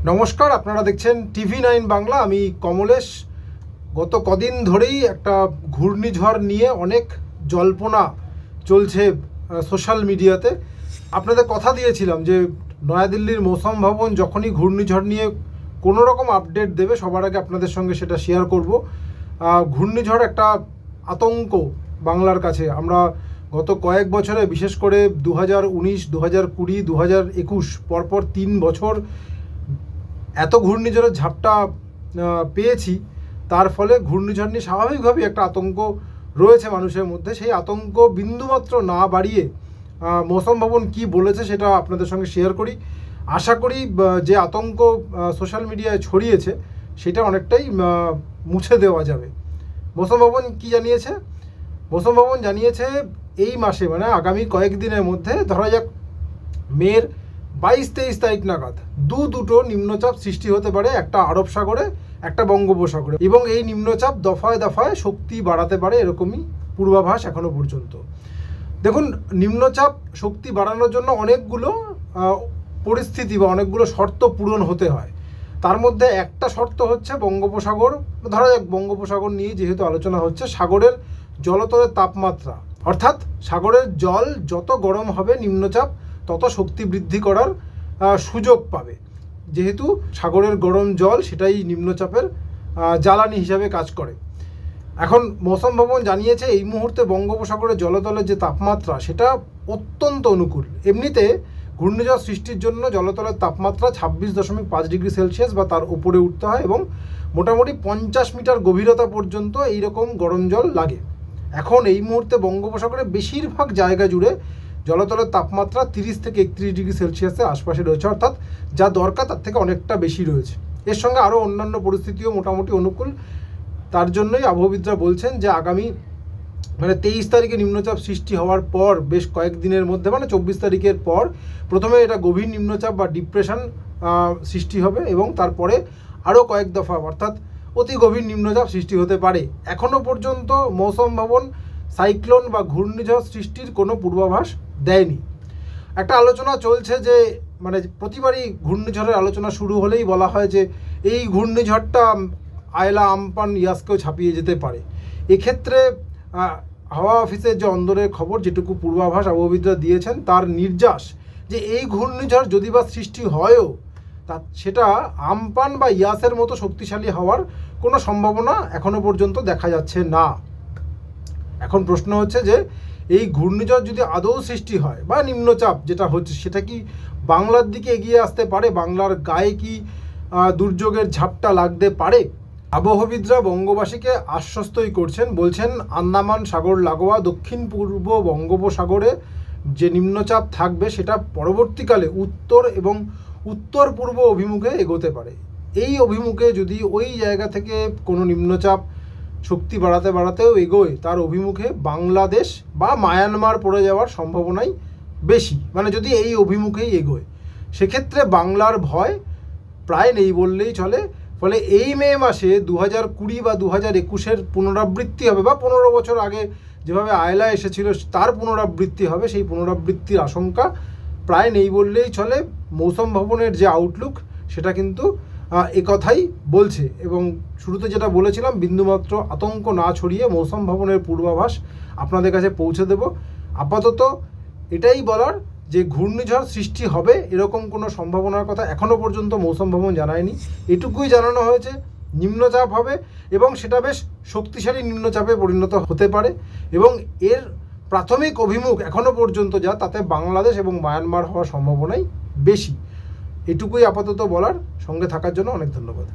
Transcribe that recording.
নমস্কার, আপনারা দেখছেন TV9 বাংলা। আমি কমলেশ। গত কদিন ধরেই একটা ঘূর্ণিঝড় নিয়ে অনেক জল্পনা চলছে সোশ্যাল মিডিয়াতে। আপনাদের কথা দিয়েছিলাম যে নয়াদিল্লির মৌসম ভবন যখনই ঘূর্ণিঝড় নিয়ে কোনো রকম আপডেট দেবে সবার আগে আপনাদের সঙ্গে সেটা শেয়ার করব। ঘূর্ণিঝড় একটা আতঙ্ক বাংলার কাছে। আমরা গত কয়েক বছরে, বিশেষ করে 2019, 2020, 2021 পরপর 3 বছর এত ঘূর্ণিঝড়ের ঝাপটা পেয়েছি। তার ফলে ঘূর্ণিঝড় নিয়ে স্বাভাবিকভাবেই একটা আতঙ্ক রয়েছে মানুষের মধ্যে। সেই আতঙ্ক বিন্দুমাত্র না বাড়িয়ে মৌসম ভবন কী বলেছে সেটা আপনাদের সঙ্গে শেয়ার করি। আশা করি যে আতঙ্ক সোশ্যাল মিডিয়ায় ছড়িয়েছে সেটা অনেকটাই মুছে দেওয়া যাবে। মৌসম ভবন কী জানিয়েছে? মৌসম ভবন জানিয়েছে এই মাসে, মানে আগামী কয়েকদিনের মধ্যে, ধরা যাক মের 22-23 তারিখ নাগাদ দুটো নিম্নচাপ সৃষ্টি হতে পারে, একটা আরব সাগরে, একটা বঙ্গোপসাগরে, এবং এই নিম্নচাপ দফায় দফায় শক্তি বাড়াতে পারে, এরকমই পূর্বাভাস এখনো পর্যন্ত। দেখুন, নিম্নচাপ শক্তি বাড়ানোর জন্য অনেকগুলো পরিস্থিতি বা অনেকগুলো শর্ত পূরণ হতে হয়। তার মধ্যে একটা শর্ত হচ্ছে বঙ্গোপসাগর, ধরা যাক বঙ্গোপসাগর নিয়ে যেহেতু আলোচনা হচ্ছে, সাগরের জলতলের তাপমাত্রা, অর্থাৎ সাগরের জল যত গরম হবে নিম্নচাপ তত শক্তি বৃদ্ধি করার সুযোগ পাবে। যেহেতু সাগরের গরম জল সেটাই নিম্নচাপের জ্বালানি হিসাবে কাজ করে। এখন মৌসম ভবন জানিয়েছে এই মুহূর্তে বঙ্গোপসাগরের জলতলের যে তাপমাত্রা সেটা অত্যন্ত অনুকূল। এমনিতে ঘূর্ণিঝড় সৃষ্টির জন্য জলতলের তাপমাত্রা 26.5 ডিগ্রি সেলসিয়াস বা তার উপরে উঠতে হয়, এবং মোটামুটি 50 মিটার গভীরতা পর্যন্ত এইরকম গরম জল লাগে। এখন এই মুহূর্তে বঙ্গোপসাগরে বেশিরভাগ জায়গা জুড়ে জলতলের তাপমাত্রা 30 থেকে 31 ডিগ্রি সেলসিয়াসের আশপাশে রয়েছে, অর্থাৎ যা দরকার তার থেকে অনেকটা বেশি রয়েছে। এর সঙ্গে আরও অন্যান্য পরিস্থিতিও মোটামুটি অনুকূল। তার জন্যই আবহবিদরা বলছেন যে আগামী 23 তারিখে নিম্নচাপ সৃষ্টি হওয়ার পর বেশ কয়েকদিনের মধ্যে, 24 তারিখের পর প্রথমে এটা গভীর নিম্নচাপ বা ডিপ্রেশন সৃষ্টি হবে, এবং তারপরে আরও কয়েক দফা অর্থাৎ অতি গভীর নিম্নচাপ সৃষ্টি হতে পারে। এখনও পর্যন্ত মৌসম ভবন সাইক্লোন বা ঘূর্ণিঝড় সৃষ্টির কোনো পূর্বাভাস দেয়নি। একটা আলোচনা চলছে যে প্রতিবারই ঘূর্ণিঝড়ের আলোচনা শুরু হলেই বলা হয় যে এই ঘূর্ণিঝড়টা আয়লা, আমপান, ইয়াসকেও ছাপিয়ে যেতে পারে। এক্ষেত্রে হাওয়া অফিসের যে অন্দরের খবর, যেটুকু পূর্বাভাস আবহবিদরা দিয়েছেন, তার নির্যাস যে এই ঘূর্ণিঝড় যদি বা সৃষ্টি হয়ও সেটা আমপান বা ইয়াসের মতো শক্তিশালী হওয়ার কোনো সম্ভাবনা এখনো পর্যন্ত দেখা যাচ্ছে না। এখন প্রশ্ন হচ্ছে যে এই ঘূর্ণিঝড় যদি আদৌ সৃষ্টি হয় বা নিম্নচাপ যেটা হচ্ছে সেটা কি বাংলার দিকে এগিয়ে আসতে পারে? বাংলার গায়ে কি দুর্যোগের ঝাপটা লাগতে পারে? আবহবিদরা বঙ্গবাসীকে আশ্বস্তই করছেন, বলছেন আন্দামান সাগর লাগোয়া দক্ষিণ পূর্ব বঙ্গোপসাগরে যে নিম্নচাপ থাকবে সেটা পরবর্তীকালে উত্তর এবং উত্তর পূর্ব অভিমুখে এগোতে পারে। এই অভিমুখে যদি ওই জায়গা থেকে কোনো নিম্নচাপ শক্তি বাড়াতে বাড়াতেও এগোয়, তার অভিমুখে বাংলাদেশ বা মায়ানমার পড়ে যাওয়ার সম্ভাবনাই বেশি। যদি এই অভিমুখেই এগোয়, সেক্ষেত্রে বাংলার ভয় প্রায় নেই বললেই চলে। ফলে এই মে মাসে 2020 বা 2021-এর পুনরাবৃত্তি হবে, বা 15 বছর আগে যেভাবে আয়লা এসেছিল তার পুনরাবৃত্তি হবে, সেই পুনরাবৃত্তির আশঙ্কা প্রায় নেই বললেই চলে। মৌসম ভবনের যে আউটলুক সেটা কিন্তু একথাই বলছে, এবং শুরুতে যেটা বলেছিলাম, বিন্দুমাত্র আতঙ্ক না ছড়িয়ে মৌসম ভবনের পূর্বাভাস আপনাদের কাছে পৌঁছে দেব। আপাতত এটাই বলার যে ঘূর্ণিঝড় সৃষ্টি হবে এরকম কোনো সম্ভাবনার কথা এখনও পর্যন্ত মৌসম ভবন জানায়নি। এটুকুই জানানো হয়েছে নিম্নচাপ হবে, এবং সেটা বেশ শক্তিশালী নিম্নচাপে পরিণত হতে পারে, এবং এর প্রাথমিক অভিমুখ এখনও পর্যন্ত যা, তাতে বাংলাদেশ এবং মায়ানমার হওয়ার সম্ভাবনাই বেশি। এটুকুই আপাতত বলার। সঙ্গে থাকার জন্য অনেক ধন্যবাদ।